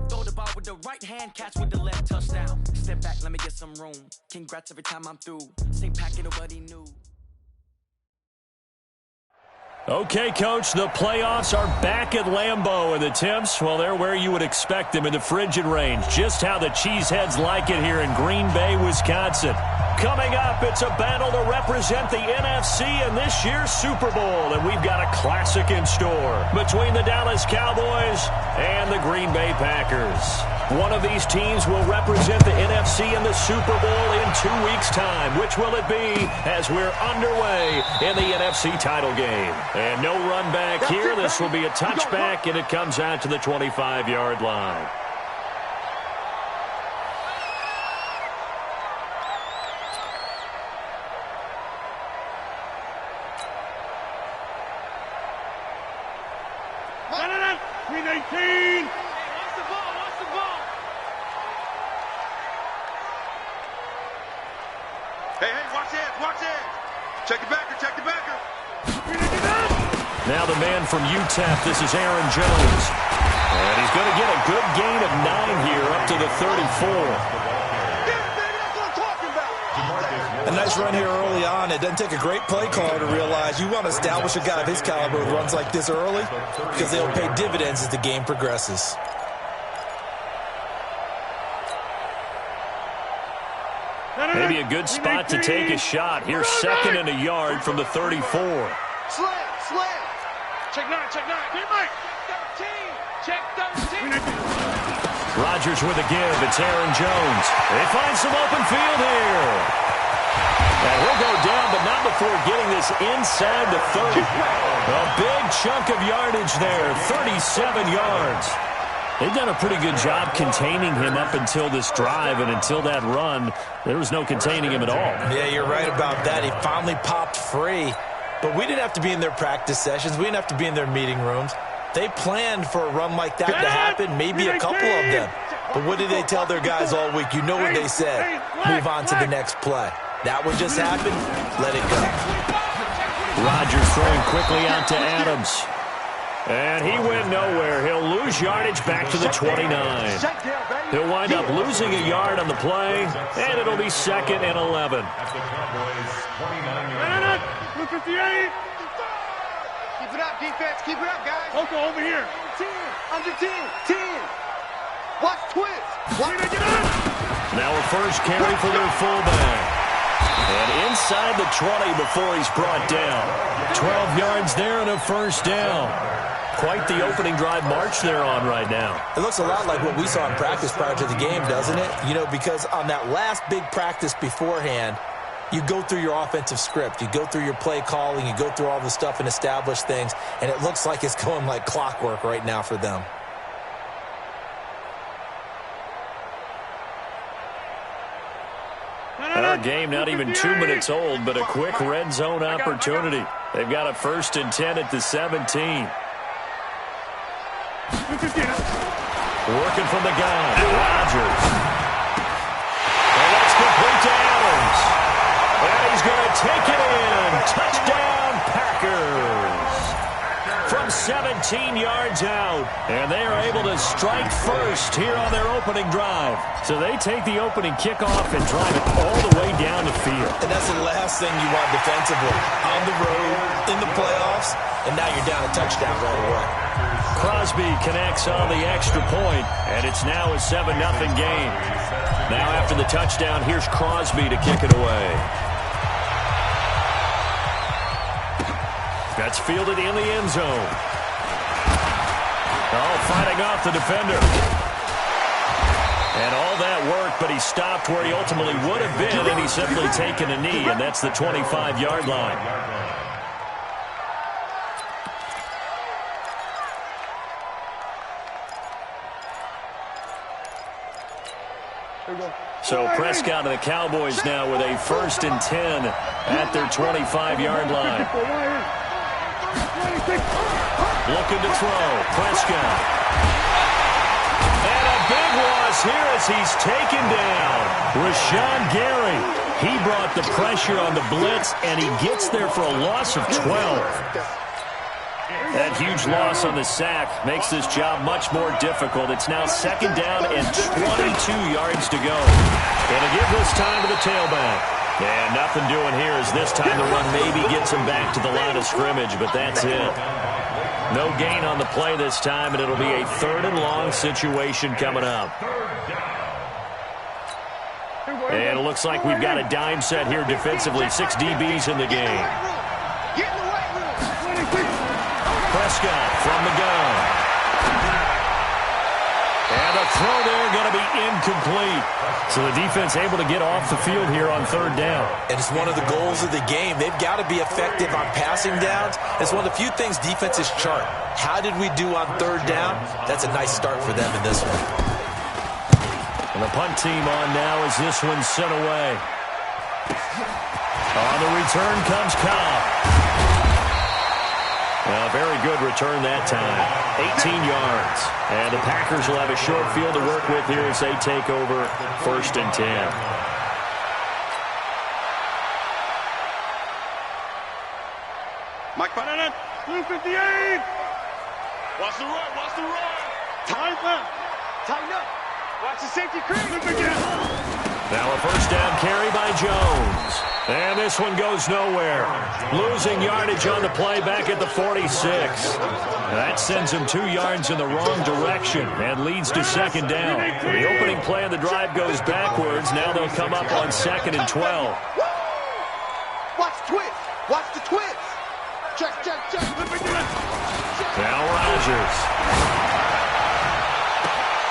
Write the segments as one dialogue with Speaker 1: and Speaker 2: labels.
Speaker 1: Throw the ball with the right hand, catch with the left, touchdown. Step back, let me get some room. Congrats every time I'm through. Same packet, nobody knew.
Speaker 2: Okay, Coach, the playoffs are back at Lambeau, and the temps, well, they're where you would expect them in the frigid range. Just how the Cheeseheads like it here in Green Bay, Wisconsin. Coming up, it's a battle to represent the NFC in this year's Super Bowl, and we've got a classic in store between the Dallas Cowboys and the Green Bay Packers. One of these teams will represent the NFC in the Super Bowl in 2 weeks' time. Which will it be as we're underway in the NFC title game? And no run back here. This will be a touchback, and it comes out to the 25-yard line.
Speaker 3: Green 18.
Speaker 4: Watch the ball.
Speaker 3: Hey, watch it. Check the backer.
Speaker 2: Now the man from UTEP, this is Aaron Jones. And he's going to get a good gain of 9 here up to the 34.
Speaker 5: A nice run here early on. It doesn't take a great play caller to realize you want to establish a guy of his caliber with runs like this early because they'll pay dividends as the game progresses.
Speaker 2: Maybe a good spot to take a shot. Here's 2nd and a yard from the 34.
Speaker 4: Slam. Check 9. Check 13.
Speaker 2: Rodgers with a give. It's Aaron Jones. They find some open field here. And he'll go down, but not before getting this inside the 30. A big chunk of yardage there, 37 yards. They've done a pretty good job containing him up until this drive, and until that run, there was no containing him at all.
Speaker 5: Yeah, you're right about that. He finally popped free. But we didn't have to be in their practice sessions. We didn't have to be in their meeting rooms. They planned for a run like that to happen, maybe a couple of them. But what did they tell their guys all week? You know what they said. Move on to the next play. That one just happened. Let it go.
Speaker 2: Rodgers throwing quickly out to Adams. And he went nowhere. He'll lose yardage back to the 29. He'll wind up losing a yard on the play, and it'll be 2nd and 11.
Speaker 4: 58. Keep it up, defense. Keep it up, guys.
Speaker 3: Coco, over here.
Speaker 4: 10. Under 10. 10. Watch twist.
Speaker 2: Now a first carry for their fullback. And inside the 20 before he's brought down. 12 yards there and a first down. Quite the opening drive march they're on right now.
Speaker 5: It looks a lot like what we saw in practice prior to the game, doesn't it? You know, because on that last big practice beforehand, you go through your offensive script. You go through your play calling. You go through all the stuff and establish things. And it looks like it's going like clockwork right now for them.
Speaker 2: Our game not even 2 minutes old, but a quick red zone opportunity. They've got a 1st and 10 at the 17. Working from the gun, Rodgers. And that's complete to Adams. And he's going to take it in. Touchdown, Packers. From 17 yards out. And they are able to strike first here on their opening drive. So they take the opening kickoff and drive it all the way down the field.
Speaker 5: And that's the last thing you want defensively. On the road, in the playoffs, and now you're down a touchdown right away.
Speaker 2: Crosby connects on the extra point, and it's now a 7-0 game. Now after the touchdown, here's Crosby to kick it away. That's fielded in the end zone. Oh, fighting off the defender. And all that work, but he stopped where he ultimately would have been, and he's simply taken a knee, and that's the 25-yard line. So Prescott and the Cowboys now with a 1st and 10 at their 25-yard line. Looking to throw. Prescott. And a big loss here as he's taken down. Rashawn Gary. He brought the pressure on the blitz, and he gets there for a loss of 12. That huge loss on the sack makes this job much more difficult. It's now 2nd down and 22 yards to go. Gonna give this time to the tailback. And nothing doing here as this time the run maybe gets him back to the line of scrimmage, but that's it. No gain on the play this time, and it'll be a 3rd and long situation coming up. And it looks like we've got a dime set here defensively. 6 DBs in the game. Prescott from the gun. And the throw there going to be incomplete. So the defense able to get off the field here on 3rd down.
Speaker 5: And it's one of the goals of the game. They've got to be effective on passing downs. It's one of the few things defenses chart. How did we do on 3rd down? That's a nice start for them in this one.
Speaker 2: And the punt team on now as this one's sent away. On the return comes Cobb. A very good return that time. 18 yards. And the Packers will have a short field to work with here as they take over 1st and 10.
Speaker 3: Mike Banana.
Speaker 4: 258.
Speaker 3: Watch the run. Watch the run.
Speaker 4: Time up. Tighten up. Watch the safety creep.
Speaker 2: Now a 1st down carry by Jones. And this one goes nowhere. Losing yardage on the play back at the 46. That sends him 2 yards in the wrong direction and leads to 2nd down. The opening play of the drive goes backwards. Now they'll come up on 2nd and 12.
Speaker 4: Watch the twist. Watch the twist. Check, check, check.
Speaker 2: Now Rodgers.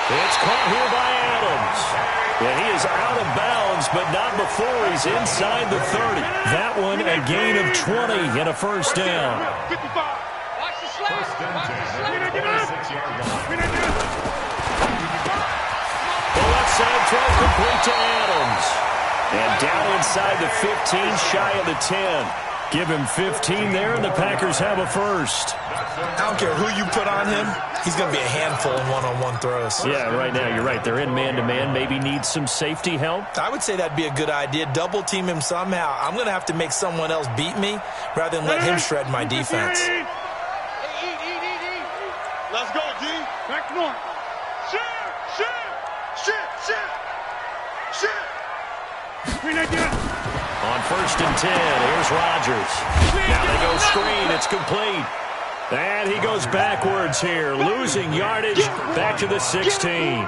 Speaker 2: It's caught here by Adams. And he is out of bounds, but not before he's inside the 30. That one a gain of 20 and a 1st down.
Speaker 4: Watch the slap. Watch the slap.
Speaker 2: The left side throw complete to Adams. And down inside the 15, shy of the 10. Give him 15 there, and the Packers have a 1st.
Speaker 5: I don't care who you put on him. He's going to be a handful in one-on-one throws.
Speaker 2: Yeah, right now, you're right. They're in man-to-man. Maybe needs some safety help.
Speaker 5: I would say that'd be a good idea. Double team him somehow. I'm going to have to make someone else beat me rather than let him shred my defense.
Speaker 4: Eat.
Speaker 3: Let's go, G.
Speaker 4: Back north. Shit.
Speaker 2: On 1st and 10, here's Rodgers. Now they go screen. It's complete. And he goes backwards here, losing yardage back to the 16.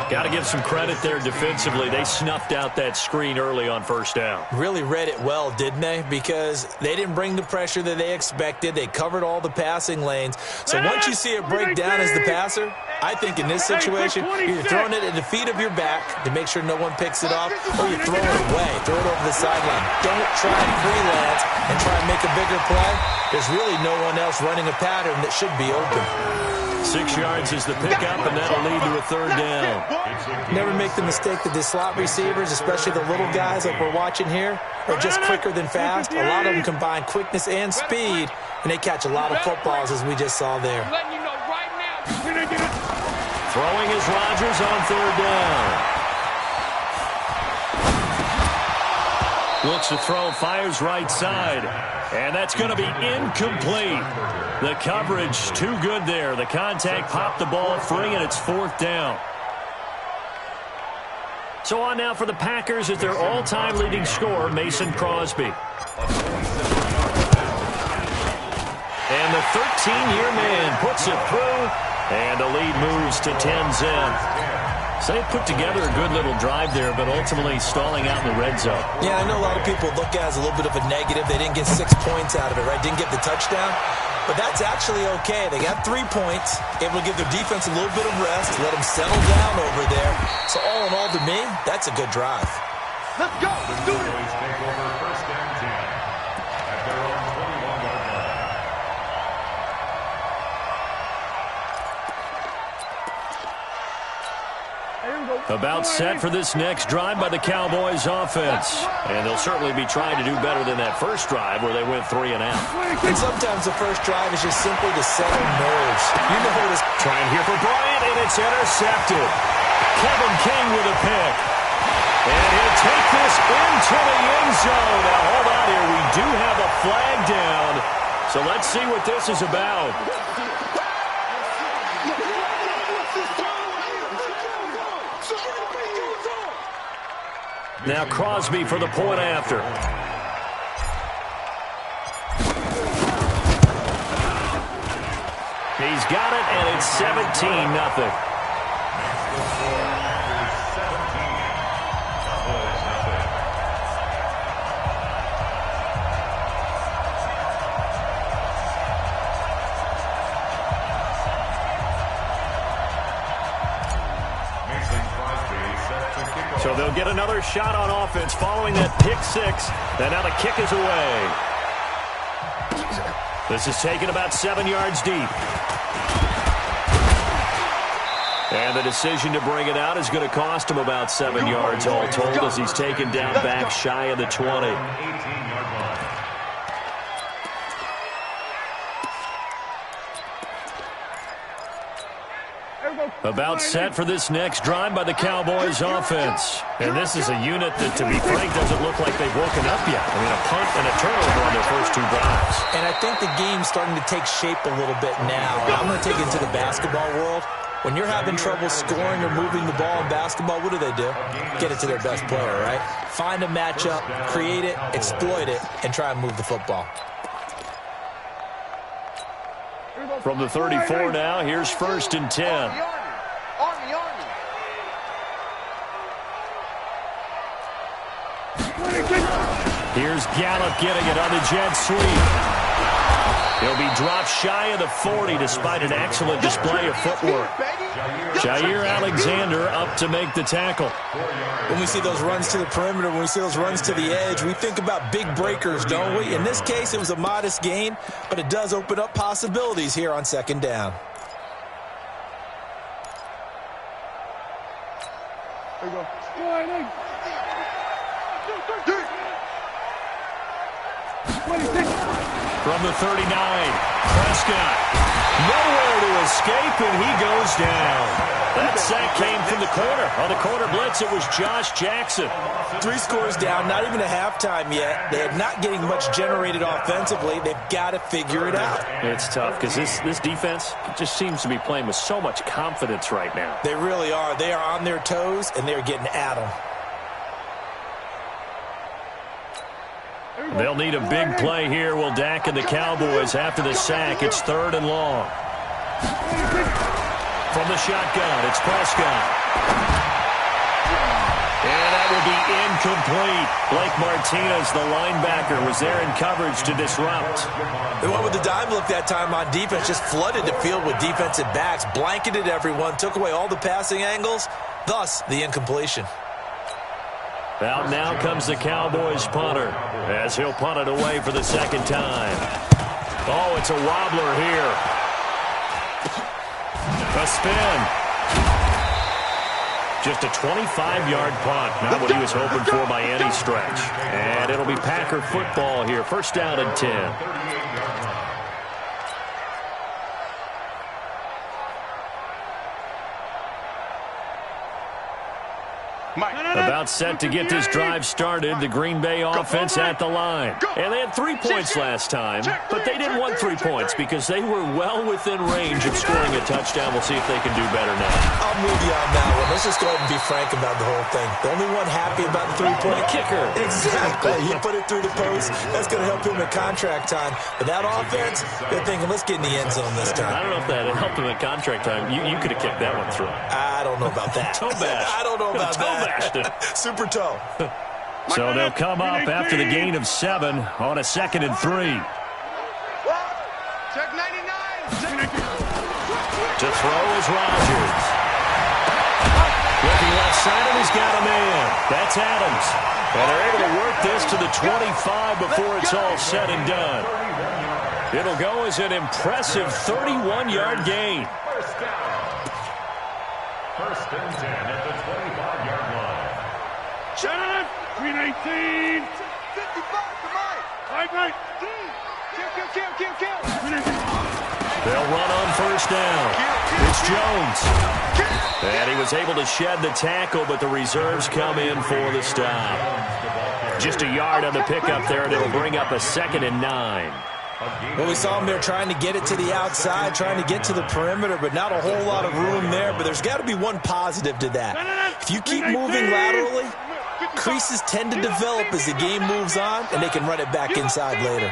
Speaker 2: Got to give some credit there defensively. They snuffed out that screen early on 1st down.
Speaker 5: Really read it well, didn't they? Because they didn't bring the pressure that they expected. They covered all the passing lanes. So once you see it break down as the passer, I think in this situation, you're throwing it at the feet of your back to make sure no one picks it up, or you throw it away, throw it over the sideline. Don't try and freelance and try and make a bigger play. There's really no one else running a pattern that should be open.
Speaker 2: 6 yards is the pickup, and that'll lead to a 3rd down.
Speaker 5: Never make the mistake that the slot receivers, especially the little guys like we're watching here, are just quicker than fast. A lot of them combine quickness and speed, and they catch a lot of footballs, as we just saw there.
Speaker 2: Throwing is Rodgers on 3rd down. Looks to throw, fires right side. And that's going to be incomplete. The coverage too good there. The contact popped the ball free, and it's 4th down. So on now for the Packers is their all-time leading scorer, Mason Crosby. And the 13-year man puts it through, and the lead moves to 10-zip. So they put together a good little drive there, but ultimately stalling out in the red zone.
Speaker 5: Yeah, I know a lot of people look at it as a little bit of a negative. They didn't get 6 points out of it, right? Didn't get the touchdown. But that's actually okay. They got 3 points, able to give their defense a little bit of rest, let them settle down over there. So all in all, to me, that's a good drive.
Speaker 4: Let's go. Let's do it.
Speaker 2: About set for this next drive by the Cowboys offense. And they'll certainly be trying to do better than that first drive where they went 3 and out.
Speaker 5: And sometimes the first drive is just simply to settle nerves. You know what it is.
Speaker 2: Trying here for Bryant, and it's intercepted. Kevin King with a pick. And he'll take this into the end zone. Now, hold on here. We do have a flag down. So let's see what this is about. Now Crosby for the point after. He's got it, and it's 17-0. So they'll get another shot on offense following that pick six. And now the kick is away. This is taken about 7 yards deep. And the decision to bring it out is going to cost him about 7 yards all told as he's taken down back shy of the 20. About set for this next drive by the Cowboys offense. And this is a unit that, to be frank, doesn't look like they've woken up yet. I mean, a punt and a turnover on their first 2 drives.
Speaker 5: And I think the game's starting to take shape a little bit now. I'm going to take it into the basketball world. When you're having trouble scoring or moving the ball in basketball, what do? Get it to their best player, right? Find a matchup, create it, exploit it, and try and move the football.
Speaker 2: From the 34 now, here's 1st and 10.
Speaker 4: Army.
Speaker 2: Here's Gallup getting it on the jet sweep. He'll be dropped shy of the 40 despite an excellent display of footwork. Jair Alexander up to make the tackle.
Speaker 5: When we see those runs to the perimeter, when we see those runs to the edge, we think about big breakers, don't we? In this case, it was a modest gain, but it does open up possibilities here on 2nd down.
Speaker 4: There you go.
Speaker 2: From the 39, Prescott. Nowhere to escape, and he goes down. That sack came from the corner. On the corner blitz, it was Josh Jackson.
Speaker 5: 3 scores down, not even a halftime yet. They're not getting much generated offensively. They've got to figure it out.
Speaker 2: It's tough because this defense just seems to be playing with so much confidence right now.
Speaker 5: They really are. They are on their toes, and they're getting at them.
Speaker 2: They'll need a big play here. Will Dak and the Cowboys after the sack. It's 3rd and long. From the shotgun, it's Prescott. And that will be incomplete. Blake Martinez, the linebacker, was there in coverage to disrupt.
Speaker 5: They went with the dime look that time on defense, just flooded the field with defensive backs, blanketed everyone, took away all the passing angles, thus the incompletion.
Speaker 2: Out now comes the Cowboys punter as he'll punt it away for the 2nd time. Oh, it's a wobbler here. A spin. Just a 25-yard punt. Not what he was hoping for by any stretch. And it'll be Packer football here. 1st down and 10. About set to get this drive started. The Green Bay offense at the line. And they had 3 points last time, but they didn't want 3 points because they were well within range of scoring a touchdown. We'll see if they can do better now.
Speaker 5: I'm with you on that one. Let's just go ahead and be frank about the whole thing. The only one happy about the 3-point
Speaker 2: kicker.
Speaker 5: Exactly. He put it through the post. That's going to help him at contract time. But that offense, they're thinking, let's get in the end zone this time.
Speaker 2: I don't know if that helped him at contract time. You could have kicked that one through.
Speaker 5: I don't know about that.
Speaker 2: Toe bash.
Speaker 5: I don't know about that. Super toe.
Speaker 2: So they'll come up after the gain of 7 on a 2nd and 3.
Speaker 4: Check 99.
Speaker 2: To throw is Rodgers. Looking left side, and he's got a man. That's Adams. And they're able to work this to the 25 before it's all said and done. It'll go as an impressive 31-yard gain.
Speaker 6: First and 10 at the 25-yard line.
Speaker 4: Shut 319. 55 to Mike. Right. Kill.
Speaker 2: They'll run on 1st down. It's Jones. And he was able to shed the tackle, but the reserves come in for the stop. Just a yard on the pickup there, and it'll bring up a 2nd and 9.
Speaker 5: Well, we saw him there trying to get it to the outside, trying to get to the perimeter, but not a whole lot of room there. But there's got to be one positive to that. If you keep moving laterally, creases tend to develop as the game moves on, and they can run it back inside later.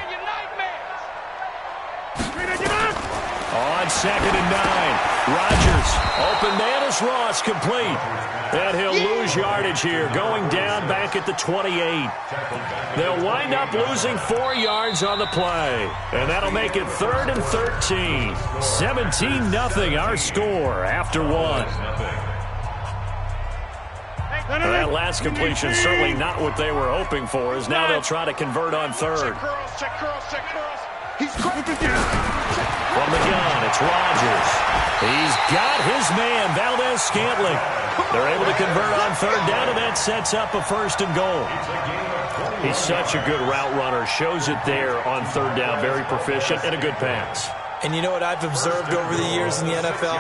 Speaker 2: On 2nd and 9, Rodgers, open man is Ross, complete. And he'll lose yardage here, going down back at the 28. They'll wind up losing 4 yards on the play. And that'll make it 3rd and 13. 17-0 our score after 1. That last completion certainly not what they were hoping for, as now they'll try to convert on 3rd.
Speaker 4: He's caught it again.
Speaker 2: From the gun, it's Rodgers. He's got his man, Valdez-Scantling. They're able to convert on 3rd down, and that sets up a 1st and goal. He's such a good route runner. Shows it there on 3rd down. Very proficient and a good pass.
Speaker 5: And you know what I've observed over the years in the NFL?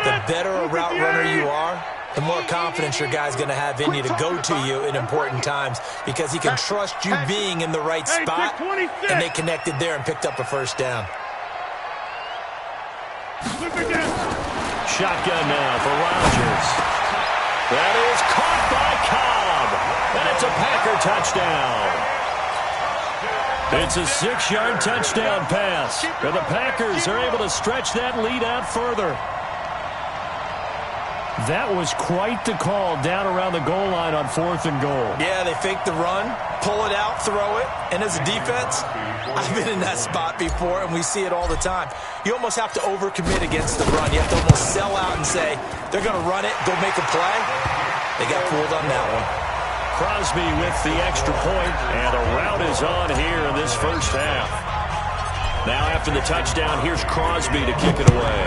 Speaker 5: The better a route runner you are, the more confidence your guy's going to have in you to go to you in important times, because he can trust you being in the right spot, and they connected there and picked up a 1st down.
Speaker 2: Shotgun now for Rodgers. That is caught by Cobb, and it's a Packer touchdown. It's a 6-yard touchdown pass, and the Packers are able to stretch that lead out further. That was quite the call down around the goal line on 4th and goal.
Speaker 5: Yeah, they fake the run, pull it out, throw it, and as a defense, I've been in that spot before, and we see it all the time. You almost have to overcommit against the run. You have to almost sell out and say, they're going to run it, go make a play. They got fooled on that one.
Speaker 2: Crosby with the extra point, and a rout is on here in this first half. Now after the touchdown, here's Crosby to kick it away.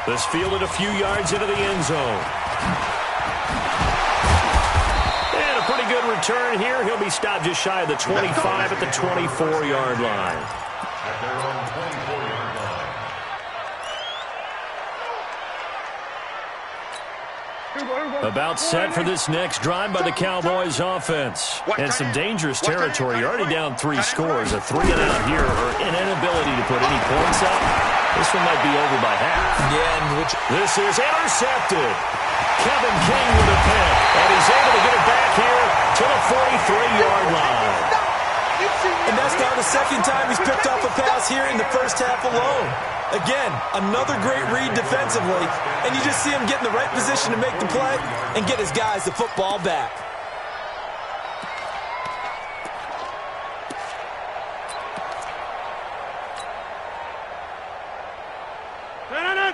Speaker 2: This fielded a few yards into the end zone. And a pretty good return here. He'll be stopped just shy of the 25 at the 24-yard line.
Speaker 6: At their own 24-yard line.
Speaker 2: About set for this next drive by the Cowboys offense. And some dangerous territory. You're already down 3 scores. A 3-and-out here, or an inability to put any points up. This one might be over by half.
Speaker 5: Yeah,
Speaker 2: This is intercepted. Kevin King with a pick. And he's able to get it back here to the 43-yard line.
Speaker 5: and that's now the 2nd time he's picked off a pass here in the first half alone. Again, another great read defensively, and you just see him get in the right position to make the play and get his guys the football back.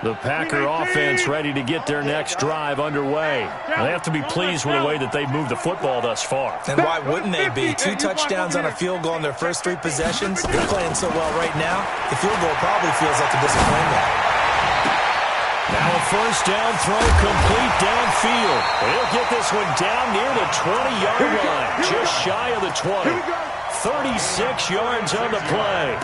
Speaker 2: The Packer offense ready to get their next drive underway. They have to be pleased with the way that they've moved the football thus far.
Speaker 5: And why wouldn't they be? 2 touchdowns on a field goal in their first 3 possessions. They're playing so well right now, the field goal probably feels like a disappointment.
Speaker 2: Now a first down throw complete downfield. He'll get this one down near the 20-yard line, just shy of the 20. 36 yards on the play.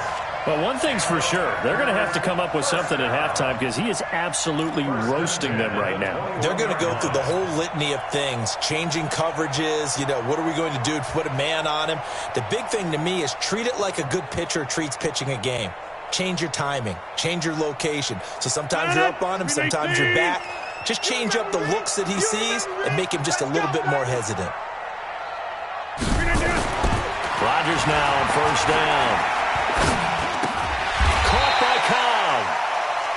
Speaker 2: But one thing's for sure, they're going to have to come up with something at halftime because he is absolutely roasting them right now.
Speaker 5: They're going to go through the whole litany of things, changing coverages, what are we going to do to put a man on him? The big thing to me is treat it like a good pitcher treats pitching a game. Change your timing, change your location. So sometimes you're up on him, sometimes you're back. Just change up the looks that he sees and make him just a little bit more hesitant.
Speaker 2: Rodgers now on first down.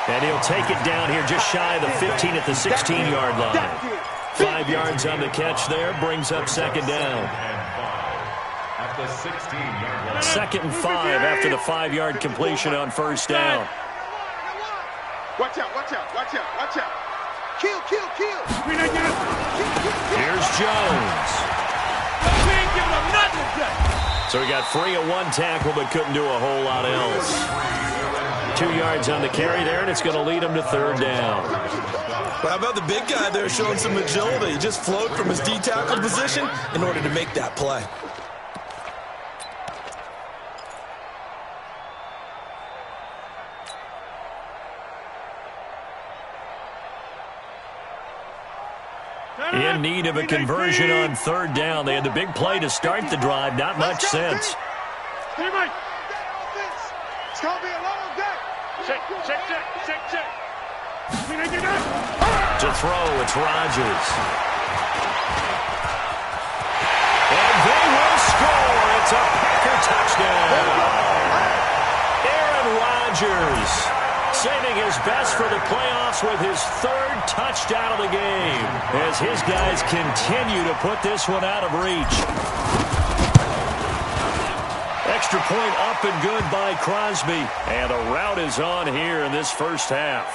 Speaker 2: And he'll take it down here just shy of the 15 at the 16-yard line. 5 yards on the catch there, brings up 2nd down.
Speaker 6: At the 16-yard line.
Speaker 2: 2nd and 5 after the 5-yard completion on first down.
Speaker 4: Watch out, watch out, watch out, watch out. Kill, kill, kill.
Speaker 2: Here's Jones.
Speaker 4: We ain't giving him nothing today.
Speaker 2: So he got free of 1 tackle but couldn't do a whole lot else. 2 yards on the carry there, and it's going to lead him to 3rd down.
Speaker 5: Well, how about the big guy there showing some agility? He just flowed from his D-tackle position in order to make that play.
Speaker 2: In need of a conversion on third down. They had the big play to start the drive. Not much sense.
Speaker 4: It's going to be a long day. Check.
Speaker 2: To throw, it's Rodgers. And they will score. It's a Packer touchdown. Aaron Rodgers saving his best for the playoffs with his third touchdown of the game as his guys continue to put this one out of reach. Extra point up and good by Crosby. And a rout is on here in this first half.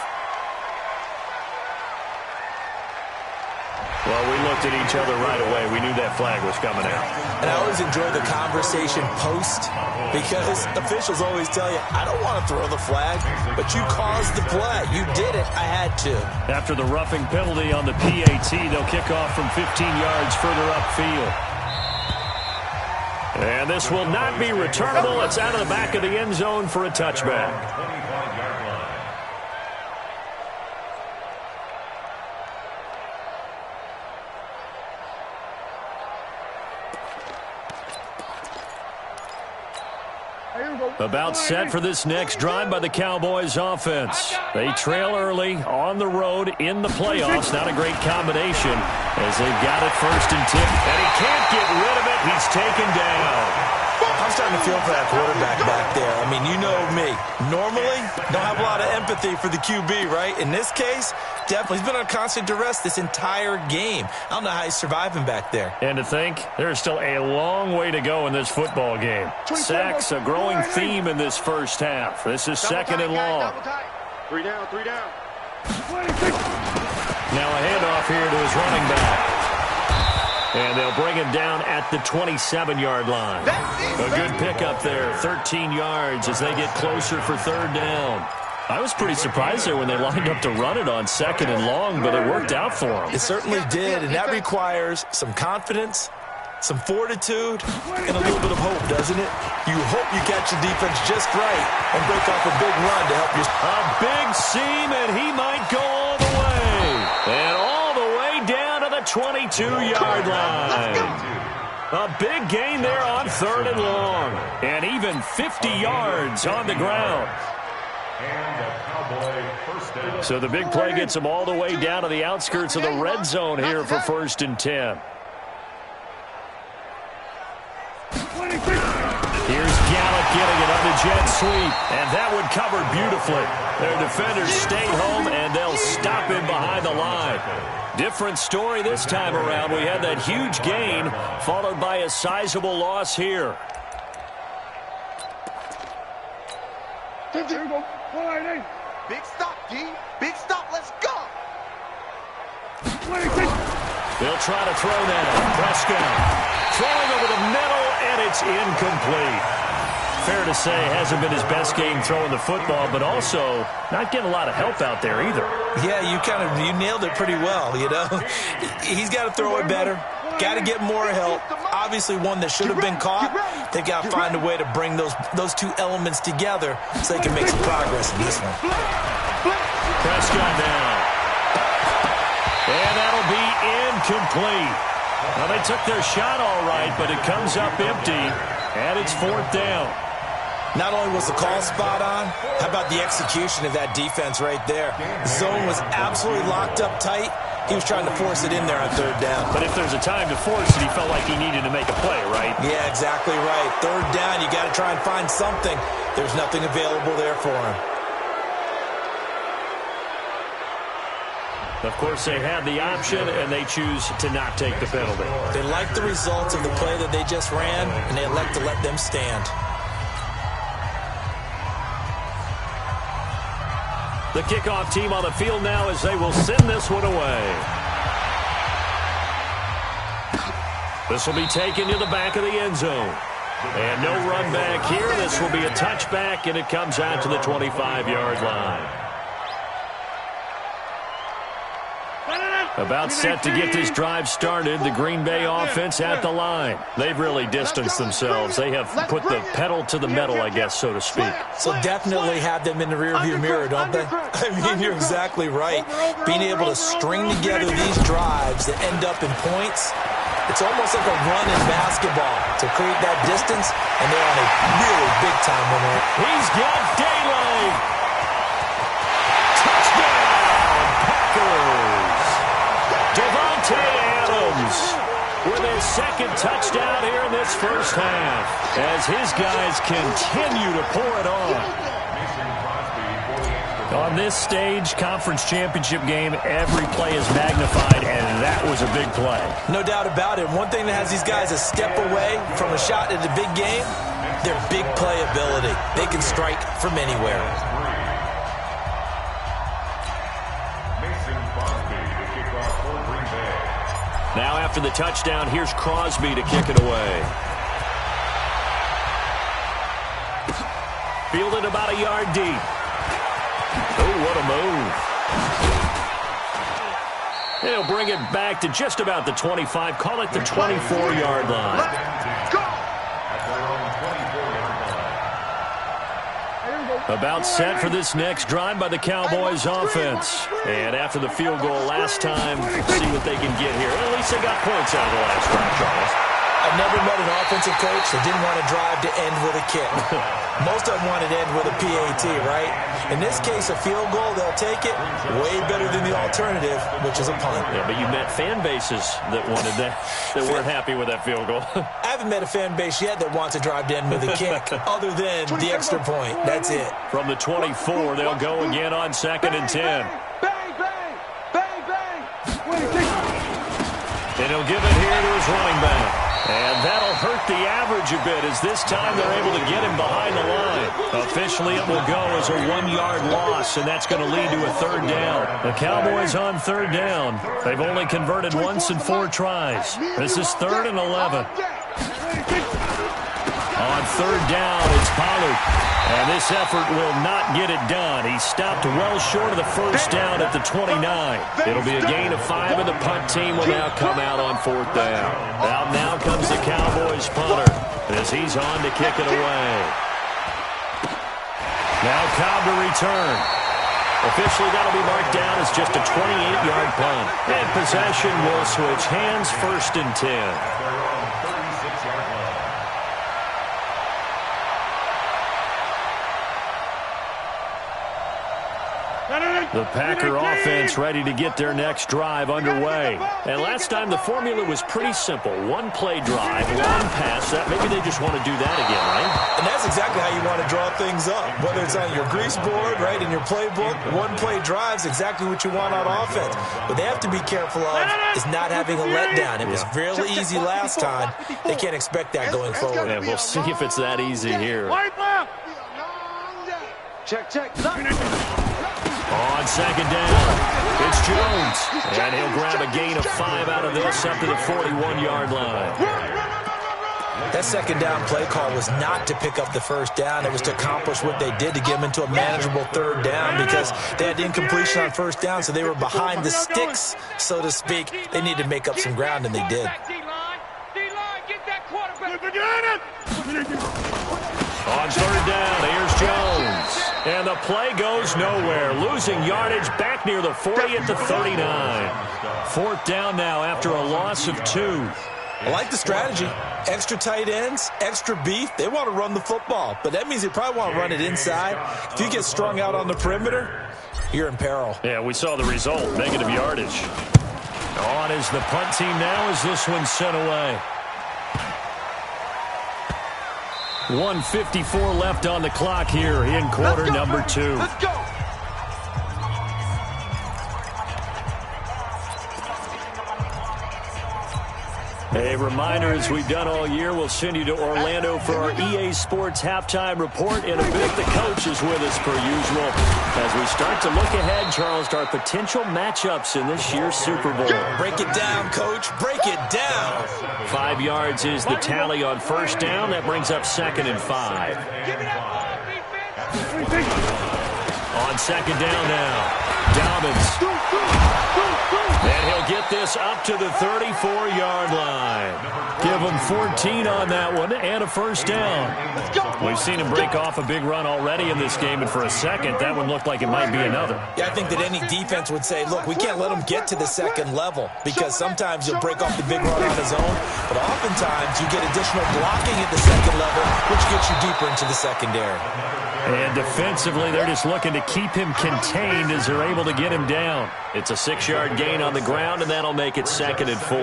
Speaker 2: Well, we looked at each other right away. We knew that flag was coming out.
Speaker 5: And I always enjoy the conversation post because officials always tell you, I don't want to throw the flag, but you caused the play. You did it. I had to.
Speaker 2: After the roughing penalty on the PAT, they'll kick off from 15 yards further upfield. And this will not be returnable. It's out of the back of the end zone for a touchback. About set for this next drive by the Cowboys offense. They trail early on the road in the playoffs. Not a great combination as they've got it first and 10. And he can't get rid of it. He's taken down.
Speaker 5: I'm starting to feel for that quarterback back there. I mean, you know me. Normally, don't have a lot of empathy for the QB, right? In this case, definitely. He's been on constant duress this entire game. I don't know how he's surviving back there.
Speaker 2: And to think, there's still a long way to go in this football game. Sacks, a growing theme in this first half. This is second and long.
Speaker 4: Three down.
Speaker 2: Now a handoff here to his running back. And they'll bring him down at the 27-yard line. A good pickup there, 13 yards as they get closer for third down. I was pretty surprised there when they lined up to run it on second and long, but it worked out for them.
Speaker 5: It certainly did, and that requires some confidence, some fortitude, and a little bit of hope, doesn't it? You hope you catch the defense just right and break off a big run to help you.
Speaker 2: A big seam, and he might go all the way. And all the way down to the 22-yard line. A big gain there on third and long. And even 50 yards on the ground. So the big play gets them all the way down to the outskirts of the red zone here for first and 10. Here's Gallup getting it on the jet sweep, and that one covered beautifully. Their defenders stayed home, and they'll stop him behind the line. Different story this time around. We had that huge gain, followed by a sizable loss here.
Speaker 3: Big stop, D. Big stop. Let's go.
Speaker 2: They'll try to throw now. Prescott throwing over the middle, and it's incomplete. Fair to say, hasn't been his best game throwing the football, but also not getting a lot of help out there either.
Speaker 5: Yeah, you nailed it pretty well, you know. He's got to throw it better. Got to get more help. Obviously one that should have been caught. They got to find a way to bring those two elements together so they can make some progress in this one.
Speaker 2: Prescott now. And that'll be incomplete. Now they took their shot all right, but it comes up empty, and it's fourth down.
Speaker 5: Not only was the call spot on, how about the execution of that defense right there? The zone was absolutely locked up tight. He was trying to force it in there on third down.
Speaker 2: But if there's a time to force it, he felt like he needed to make a play, right?
Speaker 5: Yeah, exactly right. Third down, you got to try and find something. There's nothing available there for him.
Speaker 2: Of course, they had the option, and they choose to not take the penalty.
Speaker 5: They like the results of the play that they just ran, and they elect to let them stand.
Speaker 2: The kickoff team on the field now as they will send this one away. This will be taken to the back of the end zone. And no run back here. This will be a touchback, and it comes out to the 25-yard line. About set to get this drive started, the Green Bay offense at the line. They've really distanced themselves. They have put the pedal to the metal, I guess, so to speak.
Speaker 5: So definitely have them in the rearview mirror, don't they? I mean, you're exactly right. Being able to string together these drives that end up in points, it's almost like a run in basketball to create that distance, and they're on a really big-time winner.
Speaker 2: He's got daylight. Touchdown, Packers. Devontae Adams with his second touchdown here in this first half as his guys continue to pour it on. On this stage, conference championship game, every play is magnified, and that was a big play.
Speaker 5: No doubt about it. One thing that has these guys a step away from a shot at a big game, their big play ability. They can strike from anywhere.
Speaker 2: Now after the touchdown, here's Crosby to kick it away. Fielded about a yard deep. Oh, what a move. He'll bring it back to just about the 25. Call it the 24-yard line. About set for this next drive by the Cowboys offense. And after the field goal last time, see what they can get here. At least they got points out of the last drive, Charles.
Speaker 5: I've never met an offensive coach that didn't want to drive to end with a kick. Most of them wanted to end with a PAT, right? In this case, a field goal, they'll take it. Way better than the alternative, which is a punt.
Speaker 2: Yeah, but you met fan bases that wanted that, that weren't happy with that field goal.
Speaker 5: I haven't met a fan base yet that wants to drive to end with a kick, other than the extra point. That's it.
Speaker 2: From the 24, they'll go again on 2nd and 10.
Speaker 4: Bang, bang, bang, bang.
Speaker 2: And he'll give it here to his running back. And that'll hurt the average a bit as this time they're able to get him behind the line. Officially, it will go as a 1-yard loss, and that's going to lead to a 3rd down. The Cowboys on 3rd down. They've only converted once in 4 tries. This is 3rd and 11. On 3rd down, it's Pollard. And this effort will not get it done. He stopped well short of the first down at the 29. It'll be a gain of 5, and the punt team will now come out on 4th down. Now comes the Cowboys punter as he's on to kick it away. Now Cobb to return. Officially, that'll be marked down as just a 28-yard punt. And possession will switch hands, 1st and 10. The Packer offense ready to get their next drive underway. And last time the formula was pretty simple. 1-play drive, long pass. Maybe they just want to do that again, right?
Speaker 5: And that's exactly how you want to draw things up. Whether it's on your grease board, right, in your playbook, 1-play drive's exactly what you want on offense. What they have to be careful of is not having a letdown. It was really easy last time. They can't expect that going forward.
Speaker 2: Yeah, we'll see if it's that easy here.
Speaker 4: Check.
Speaker 2: On 2nd down, it's Jones. And he'll grab a gain of 5 out of this up to the 41-yard line.
Speaker 5: That 2nd down play call was not to pick up the 1st down. It was to accomplish what they did to get them into a manageable 3rd down because they had incompletion on 1st down, so they were behind the sticks, so to speak. They needed to make up some ground, and they did.
Speaker 2: On 3rd down, here's Jones. And the play goes nowhere. Losing yardage back near the 40 at the 39. 4th down now after a loss of 2.
Speaker 5: I like the strategy. Extra tight ends, extra beef. They want to run the football, but that means they probably want to run it inside. If you get strung out on the perimeter, you're in peril.
Speaker 2: Yeah, we saw the result, negative yardage. On is the punt team now as this one's sent away. 1:54 left on the clock here in quarter number 2.
Speaker 4: Let's go.
Speaker 2: A reminder, as we've done all year, we'll send you to Orlando for our EA Sports halftime report. In a bit, the coach is with us per usual. As we start to look ahead, Charles, to our potential matchups in this year's Super Bowl.
Speaker 5: Break it down, Coach. Break it down.
Speaker 2: 5 yards is the tally on 1st down. That brings up 2nd and 5. On second down now, Dobbins. And he'll get this up to the 34-yard line. Give him 14 on that one and a first down. We've seen him break off a big run already in this game, and for a second, that one looked like it might be another.
Speaker 5: Yeah, I think that any defense would say, look, we can't let him get to the second level because sometimes he'll break off the big run on his own, but oftentimes you get additional blocking at the second level, which gets you deeper into the secondary.
Speaker 2: And defensively, they're just looking to keep him contained as they're able to get him down. It's a 6-yard gain on the ground, and that'll make it 2nd and 4.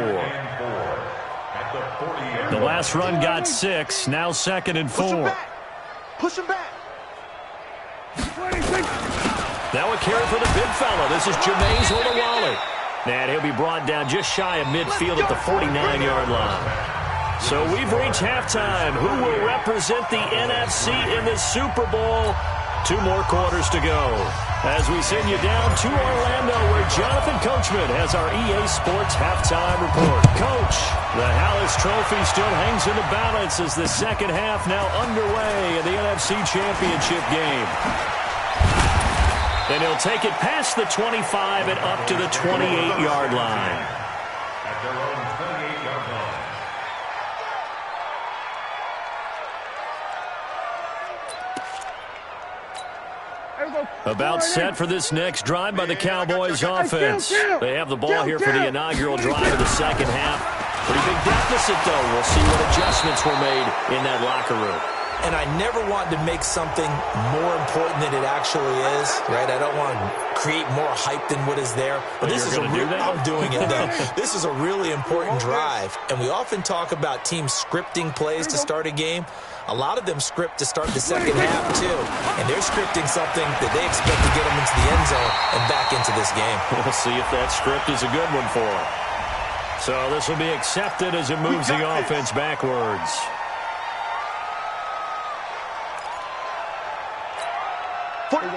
Speaker 2: The last run got 6, now 2nd and 4.
Speaker 4: Push him back.
Speaker 2: Now a carry for the big fella. This is Jameis Olawale. And he'll be brought down just shy of midfield at the 49-yard line. So we've reached halftime. Who will represent the NFC in the Super Bowl? 2 more quarters to go. As we send you down to Orlando, where Jonathan Coachman has our EA Sports halftime report. Coach, the Hallis Trophy still hangs in the balance as the second half now underway in the NFC Championship game. And he'll take it past the 25 and up to the 28-yard line.
Speaker 6: At their own 28-yard line.
Speaker 2: About set for this next drive by the Cowboys offense. They have the ball here for the inaugural drive of the second half. Pretty big deficit, though. We'll see what adjustments were made in that locker room.
Speaker 5: And I never want to make something more important than it actually is, right? I don't want to create more hype than what is there. But this is I'm doing it, though. This is a really important drive. And we often talk about teams scripting plays to start a game. A lot of them script to start the second half, too. And they're scripting something that they expect to get them into the end zone and back into this game.
Speaker 2: We'll see if that script is a good one for them. So this will be accepted as it moves the offense backwards.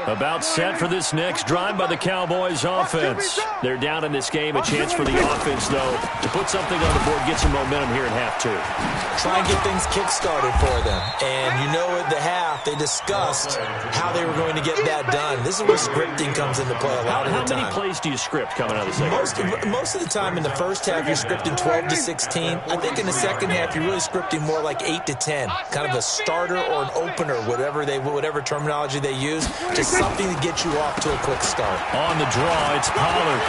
Speaker 2: About set for this next drive by the Cowboys offense. They're down in this game. A chance for the offense, though, to put something on the board, get some momentum here in half 2.
Speaker 5: Try and get things kick-started for them. And you know at the half, they discussed how they were going to get that done. This is where scripting comes into play a lot of the time.
Speaker 2: How many plays do you script coming out of the second?
Speaker 5: Most of the time in the first half, you're scripting 12 to 16. I think in the second half, you're really scripting more like 8 to 10. Kind of a starter or an opener, whatever terminology they use. Just something to get you off to a quick start.
Speaker 2: On the draw, it's Pollard.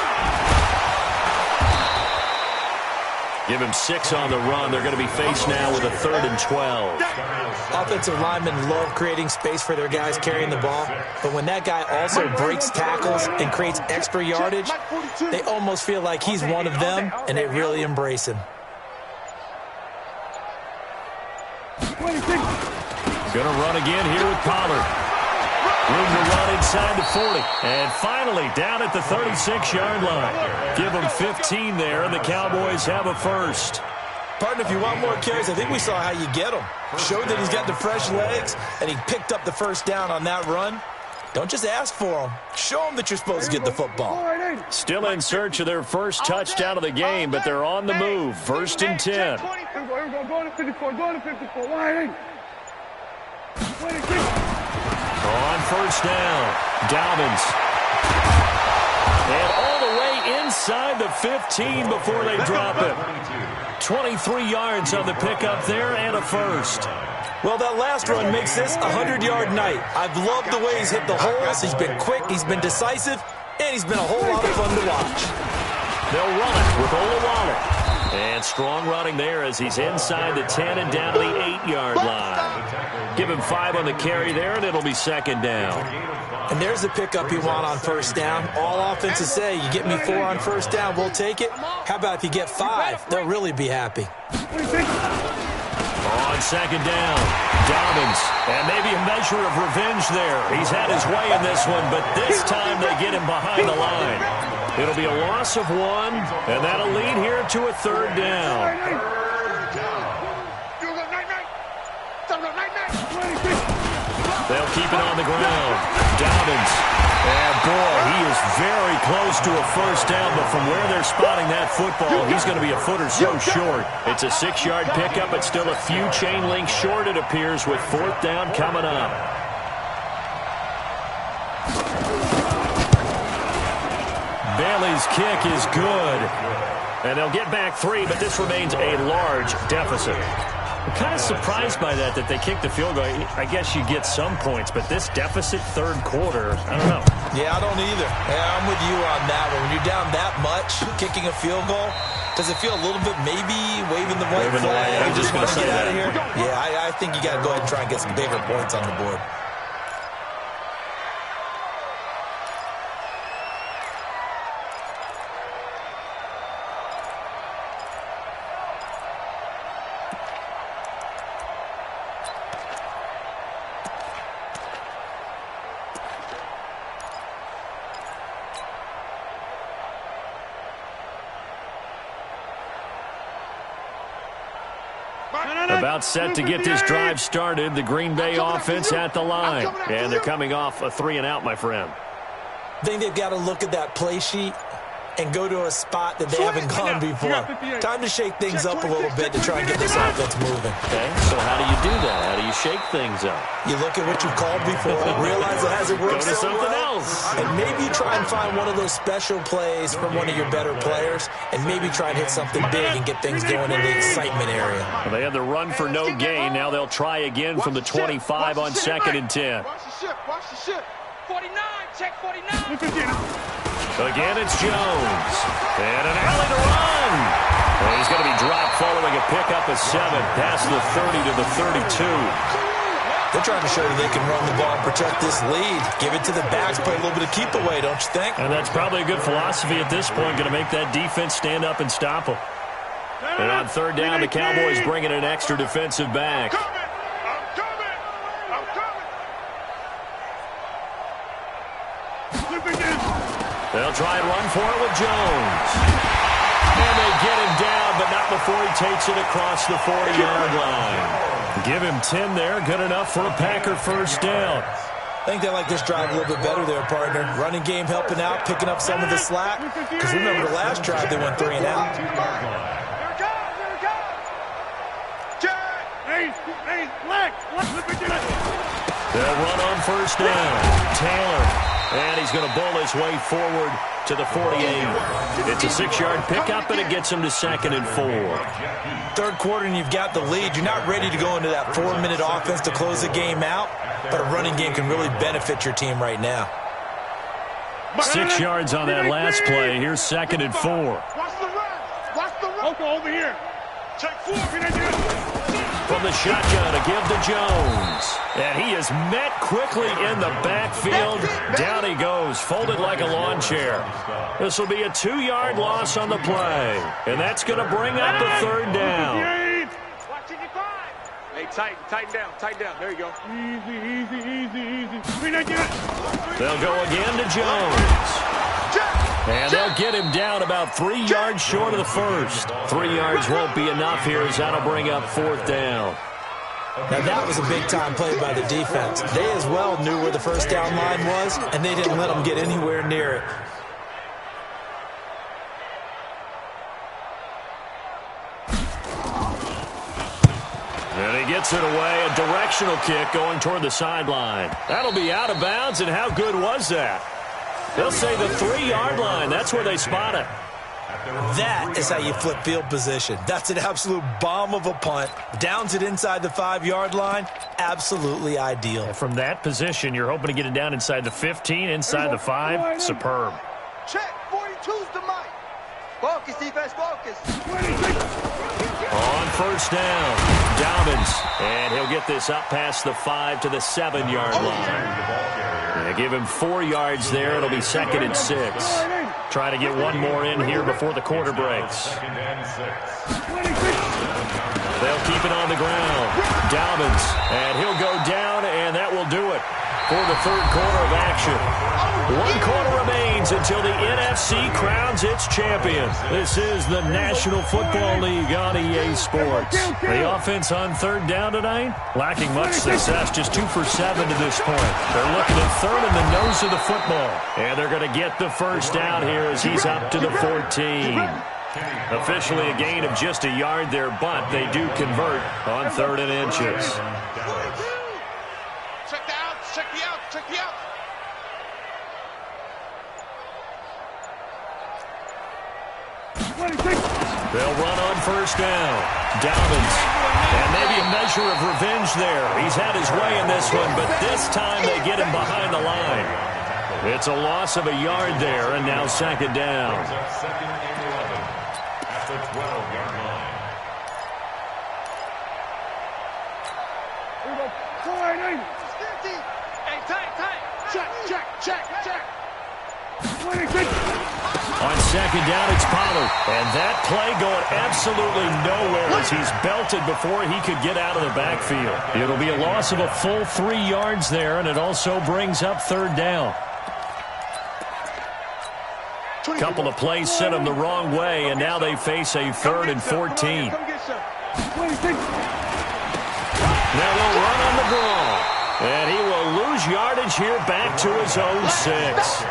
Speaker 2: Give him 6 on the run. They're going to be faced now with a 3rd and 12.
Speaker 5: Offensive linemen love creating space for their guys carrying the ball, but when that guy also breaks tackles and creates extra yardage, they almost feel like he's one of them, and they really embrace him.
Speaker 2: Going to run again here with Pollard. Room to run inside the 40. And finally, down at the 36-yard line. Give them 15 there, and the Cowboys have a first.
Speaker 5: Partner, if you want more carries, I think we saw how you get them. Showed that he's got the fresh legs, and he picked up the first down on that run. Don't just ask for them. Show them that you're supposed to get the football.
Speaker 2: Still in search of their first touchdown of the game, but they're on the move. 1st and 10. On first down, Dobbins. And all the way inside the 15 before they drop him. 23 yards on the pickup there and a first.
Speaker 5: Well, that last run makes this a 100-yard night. I've loved the way he's hit the holes. He's been quick, he's been decisive, and he's been a whole lot of fun to watch.
Speaker 2: They'll run it with Olawale. And strong running there as he's inside the 10 and down to the 8-yard line. Give him 5 on the carry there, and it'll be 2nd down.
Speaker 5: And there's the pickup you want on first down. All offenses say, you get me 4 on first down, we'll take it. How about if you get 5? They'll really be happy.
Speaker 2: On 2nd down, Dobbins. And maybe a measure of revenge there. He's had his way in this one, but this time they get him behind the line. It'll be a loss of 1, and that'll lead here to a 3rd down. They'll keep it on the ground. Dobbins. And boy, he is very close to a first down, but from where they're spotting that football, he's going to be a foot or so short. It's a 6-yard pickup, but still a few chain links short, it appears, with 4th down coming up. Riley's kick is good. And they'll get back 3, but this remains a large deficit. I'm kind of surprised by that they kicked the field goal. I guess you get some points, but this deficit third quarter, I don't know.
Speaker 5: Yeah, I don't either. Yeah, I'm with you on that one. When you're down that much, kicking a field goal, does it feel a little bit maybe waving the white flag?
Speaker 2: I'm just going to
Speaker 5: get
Speaker 2: say
Speaker 5: out of here. Yeah, I think you got to go ahead and try and get some bigger points on the board.
Speaker 2: About set to get this drive started. The Green Bay offense at the line. And they're coming off a 3-and-out, my friend.
Speaker 5: I think they've got to look at that play sheet and go to a spot that they haven't gone before. Time to shake things up a little bit to try and get this offense moving.
Speaker 2: Okay, so how do you do that? How do you shake things up?
Speaker 5: You look at what you've called before, realize it hasn't worked
Speaker 2: Go to
Speaker 5: so
Speaker 2: something
Speaker 5: well,
Speaker 2: else.
Speaker 5: and maybe try and find one of those special plays from one of your better players, and maybe try and hit something big and get things going in the excitement area.
Speaker 2: Well, they had the run for no gain. Now they'll try again from the 25 on 2nd and 10.
Speaker 4: Watch the ship. Watch the ship.
Speaker 7: 49, check 49.
Speaker 2: Again, it's Jones. And an alley to run. And he's going to be dropped following a pickup of 7. Past the 30 to the 32.
Speaker 5: They're trying to show you they can run the ball and protect this lead. Give it to the backs, play a little bit of keep away, don't you think?
Speaker 2: And that's probably a good philosophy at this point. Going to make that defense stand up and stop them. And on 3rd down, the Cowboys bringing an extra defensive back.
Speaker 4: I'm coming.
Speaker 2: They'll try and run for it with Jones. And they get him down, but not before he takes it across the 40-yard line. Give him 10 there. Good enough for a Packer first down.
Speaker 5: I think they like this drive a little bit better there, partner. Running game helping out, picking up some of the slack. Because remember the last drive, they went 3-and-out.
Speaker 4: Here we go.
Speaker 2: They'll run on first down. Taylor. And he's going to bowl his way forward to the 48. It's a 6-yard pickup, and it gets him to 2nd and 4.
Speaker 5: Third quarter, and you've got the lead. You're not ready to go into that 4-minute offense to close the game out, but a running game can really benefit your team right now.
Speaker 2: 6 yards on that last play. Here's 2nd and 4.
Speaker 4: Watch the run. Okay, over here. Check 4.
Speaker 2: From the shotgun to give to Jones. And he is met quickly in the backfield. Down he goes, folded like a lawn chair. This will be a 2-yard loss on the play. And that's going to bring up a 3rd down.
Speaker 7: Watch it, 5.
Speaker 4: Hey, tighten down. There you go. Easy.
Speaker 2: They'll go again to Jones. And they'll get him down about 3 yards short of the first. 3 yards won't be enough here as that'll bring up 4th down.
Speaker 5: Now that was a big-time play by the defense. They as well knew where the first down line was, and they didn't let them get anywhere near it.
Speaker 2: And he gets it away, a directional kick going toward the sideline. That'll be out of bounds, and how good was that? They'll say the 3-yard line. That's where they spot it.
Speaker 5: That is how you flip field position. That's an absolute bomb of a punt. Downs it inside the 5-yard line. Absolutely ideal.
Speaker 2: And from that position, you're hoping to get it down inside the 15, inside the 5. Superb.
Speaker 4: Check. 42's the mic. Focus, defense, focus.
Speaker 2: On first down, Dobbins. And he'll get this up past the 5 to the 7-yard line. They give him 4 yards there. It'll be 2nd and 6. Try to get one more in here before the quarter breaks. They'll keep it on the ground. Dobbins. And he'll go down, and that will do it for the 3rd quarter of action. 1 quarter remains until the NFC crowns its champion. This is the National Football League on EA Sports. The offense on 3rd down tonight, lacking much success, just 2 for 7 to this point. They're looking at 3rd in the nose of the football. And they're going to get the first down here as he's up to the 14. Officially a gain of just a yard there, but they do convert on 3rd and inches.
Speaker 4: Check the outs.
Speaker 2: They'll run on first down. Dobbins. And maybe a measure of revenge there. He's had his way in this one, but this time they get him behind the line. It's a loss of a yard there, and now second down.
Speaker 6: Second and 11 at the 12-yard line.
Speaker 7: Hey, tight.
Speaker 4: Check.
Speaker 2: On second down, it's Pollard. And that play going absolutely nowhere as he's belted before he could get out of the backfield. It'll be a loss of a full 3 yards there, and it also brings up third down. A couple of plays sent them the wrong way, and now they face a 3rd and 14. Now they'll run on the draw. And he will lose yardage here back to his own 6.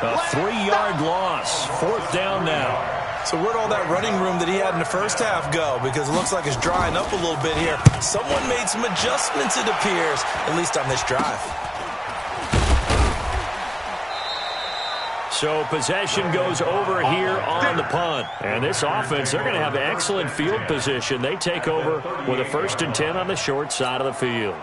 Speaker 2: A 3-yard loss. 4th down now.
Speaker 5: So where'd all that running room that he had in the first half go? Because it looks like it's drying up a little bit here. Someone made some adjustments, it appears, at least on this drive.
Speaker 2: So possession goes over here on the punt. And this offense, they're going to have excellent field position. They take over with a 1st and 10 on the short side of the field.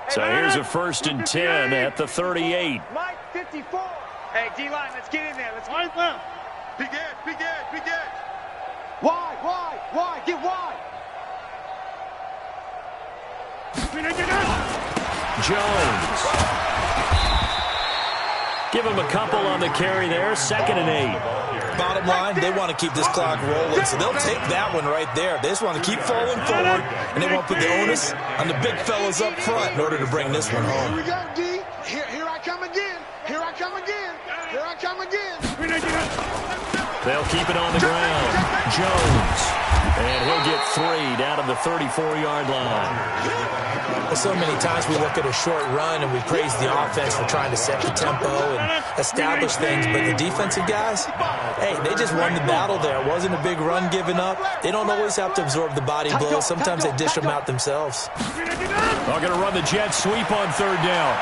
Speaker 2: So here's a 1st and 10 at the 38.
Speaker 7: Mike, 54. Hey, D-line, let's get in there. Let's get in there.
Speaker 3: Big edge.
Speaker 4: Why? Get wide.
Speaker 2: Jones. Give him a couple on the carry there. 2nd and 8.
Speaker 5: Bottom line, they want to keep this clock rolling, so they'll take that one right there. They just want to keep falling forward, and they want to put the onus on the big fellas up front in order to bring this one home.
Speaker 4: Here we go, D. Here I come again.
Speaker 2: They'll keep it on the ground. Jones. And he'll get 3 down to the 34-yard line.
Speaker 5: Well, so many times we look at a short run and we praise the offense for trying to set the tempo and establish things, but the defensive guys, hey, they just won the battle there. It wasn't a big run given up. They don't always have to absorb the body blows. Sometimes they dish them out themselves.
Speaker 2: They're going to run the jet sweep on 3rd down.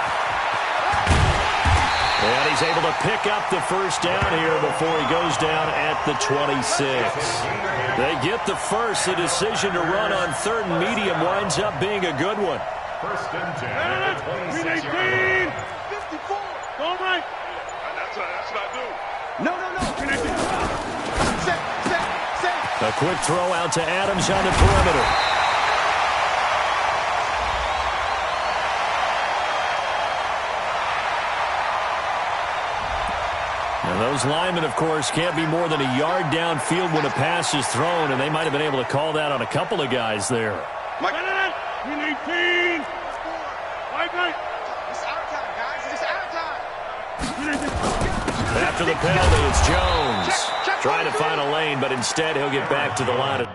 Speaker 2: And he's able to pick up the 1st down here before he goes down at the 26. They get the 1st. The decision to run on 3rd and medium winds up being a good one.
Speaker 6: 1st and 10 at the 26-yard line.
Speaker 4: 54. All right.
Speaker 3: That's what I do.
Speaker 4: No. Set.
Speaker 2: A quick throw out to Adams on the perimeter. And those linemen, of course, can't be more than a yard downfield when a pass is thrown, and they might have been able to call that on a couple of guys there.
Speaker 3: Mike.
Speaker 4: 18.
Speaker 7: It's our time, guys. It's our time.
Speaker 2: After the penalty, it's Jones trying to find a lane, but instead he'll get back to the line.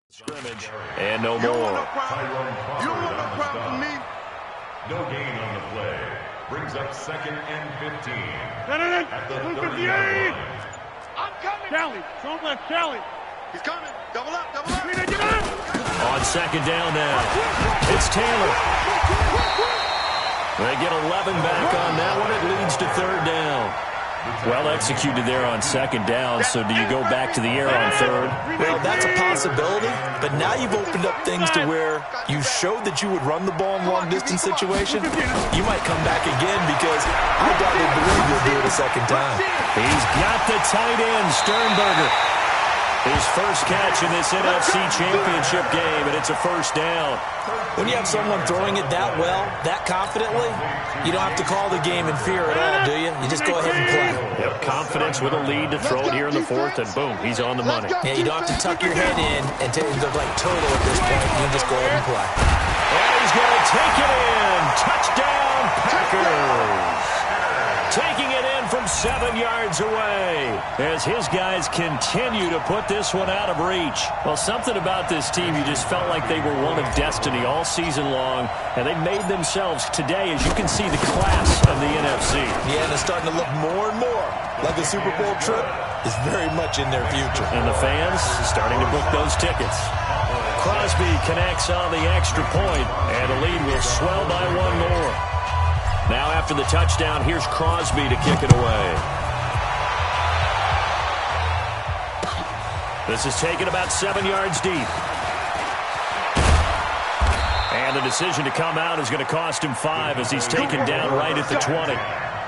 Speaker 2: Scrimmage and no more.
Speaker 3: You don't want no problem from me.
Speaker 6: No gain on the play. Brings up 2nd and 15. At the 30-yard line.
Speaker 7: I'm coming.
Speaker 4: Charlie.
Speaker 3: He's coming. Double up.
Speaker 2: On 2nd down now, it's Taylor. They get 11 back on that one. It leads to 3rd down. Well executed there on 2nd down, so do you go back to the air on 3rd?
Speaker 5: Well, that's a possibility, but now you've opened up things to where you showed that you would run the ball in long-distance situation. You might come back again because I doubt they believe you'll do it a 2nd time.
Speaker 2: He's got the tight end, Sternberger. His first catch in this NFC Championship game, and it's a 1st down.
Speaker 5: When you have someone throwing it that well, that confidently, you don't have to call the game in fear at all, do you? You just go ahead and play.
Speaker 2: Yep, confidence with a lead to throw it here in the 4th, and boom, he's on the money.
Speaker 5: Yeah, you don't have to tuck your head in and look like turtle at this point. You just go ahead and play.
Speaker 2: And he's going to take it in. Touchdown, Packers. Taking it in one from 7 yards away as his guys continue to put this one out of reach. Well, something about this team, you just felt like they were one of destiny all season long, and they made themselves today, as you can see, the class of the NFC.
Speaker 5: Yeah, and it's starting to look more and more like the Super Bowl trip is very much in their future.
Speaker 2: And the fans starting to book those tickets. Crosby connects on the extra point, and the lead will swell by one more. Now after the touchdown, here's Crosby to kick it away. This is taken about 7 yards deep. And the decision to come out is going to cost him 5 as he's taken down right at the 20.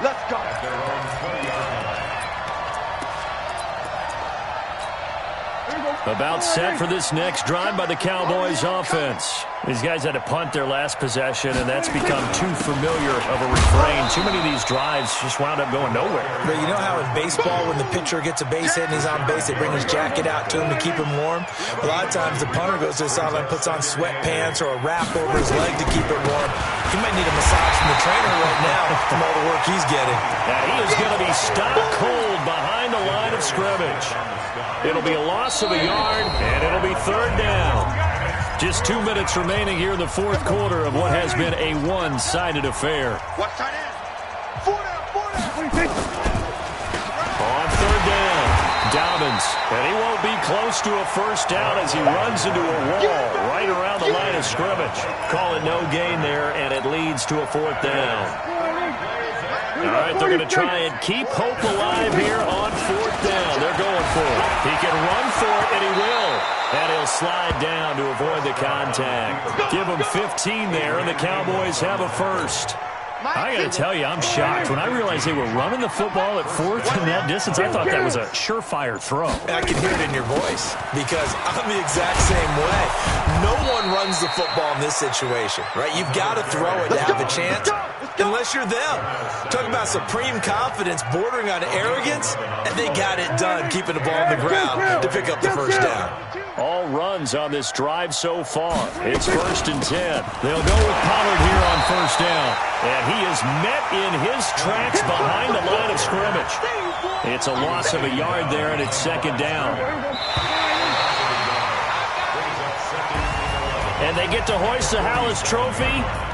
Speaker 4: Let's go.
Speaker 2: About set for this next drive by the Cowboys offense. These guys had to punt their last possession, and that's become too familiar of a refrain. Too many of these drives just wound up going nowhere.
Speaker 5: But you know how in baseball, when the pitcher gets a base hit and he's on base, they bring his jacket out to him to keep him warm? A lot of times the punter goes to the sideline, puts on sweatpants or a wrap over his leg to keep it warm. He might need a massage from the trainer right now from all the work he's getting.
Speaker 2: Now he is going to be stopped cold behind the line of scrimmage. It'll be a loss of a yard, and it'll be 3rd down. Just 2 minutes remaining here in the fourth quarter of what has been a one-sided affair.
Speaker 4: Watch tight end. 4 down.
Speaker 2: On 3rd down, Dobbins, and he won't be close to a first down as he runs into a wall right around the line of scrimmage. Call it no gain there, and it leads to a 4th down. All right, they're going to try and keep hope alive here on 4th down. They're going for it. He can run for it, and he will. And he'll slide down to avoid the contact. Give him 15 there, and the Cowboys have a first. I got to tell you, I'm shocked. When I realized they were running the football at 4th in that distance, I thought that was a surefire throw.
Speaker 5: I can hear it in your voice because I'm the exact same way. No one runs the football in this situation, right? You've got to throw it to have a chance, unless you're them. Talk about supreme confidence bordering on arrogance, and they got it done keeping the ball on the ground to pick up the first down.
Speaker 2: All runs on this drive so far. It's 1st and 10. They'll go with Pollard here on 1st down. And he is met in his tracks behind the line of scrimmage. It's a loss of a yard there, and it's 2nd down. And they get to hoist the Hallis Trophy.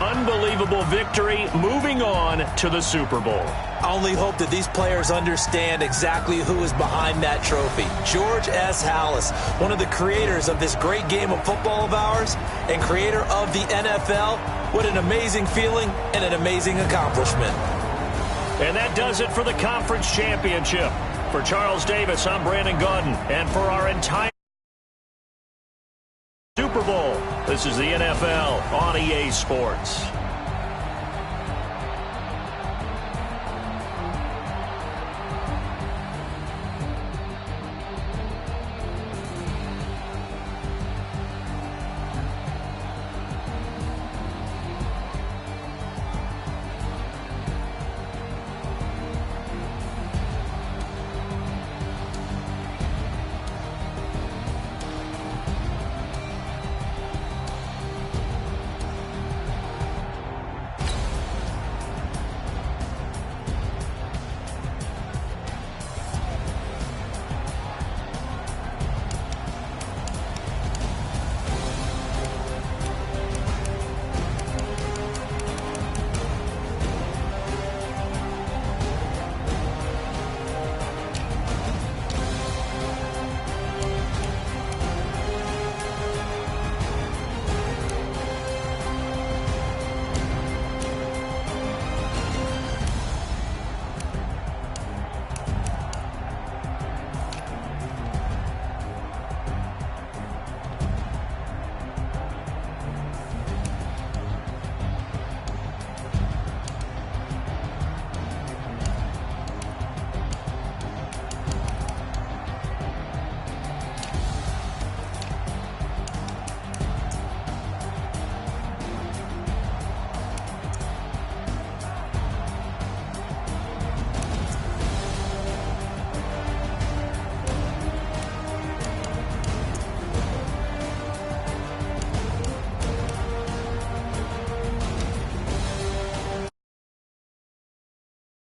Speaker 2: Unbelievable victory, moving on to the Super Bowl.
Speaker 5: I only hope that these players understand exactly who is behind that trophy. George S. Hallis, one of the creators of this great game of football of ours and creator of the NFL. What an amazing feeling and an amazing accomplishment.
Speaker 2: And that does it for the conference championship. For Charles Davis, I'm Brandon Gaudin. And for our entire Super Bowl, this is the NFL on EA Sports.